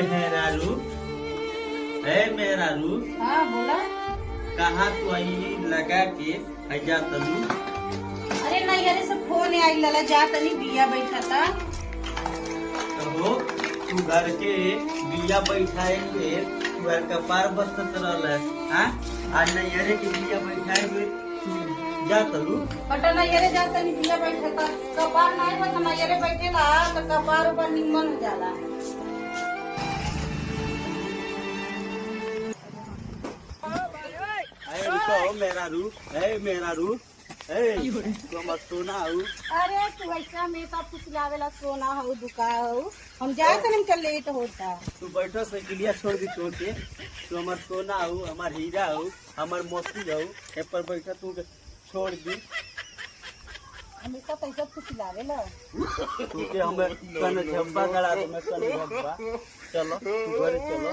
मेहरारू है मेहरारू। हाँ बोला। कहाँ तू आई लगा के हजा तलू। अरे नहीं, अरे सब फोन आई लला जा तनी बिया बैठा था। कहो तू घर के बिया बैठाएंगे तू घर का पार बसत रहल हाँ आज नहीं अरे के बिया बैठाएंगे तू जा तलू। बटा नहीं अरे जा तनी बिया बैठा था, कपार नहीं बस नहीं अरे बैठेला तो कपार ऊपर निमन हो जाला। मेहरारू है मेहरारू तू हमर सोना हूँ। अरे तू ऐसा में तो फुसलावेला सोना हो दुका हो, हम जाए तो हमका लेट होता। तू बैठो साइकिलिया छोड़ दी छोड़ के तू हमार सोना हूँ हमार हीरा हूँ हमार मोती हूँ ए पर बैठा तू छोड़ दी। हमेशा पैसा फुसलावेला तू के हमें कन झब्बा गड़ा दे मैं कन झब्बा। चलो तू घर चलो।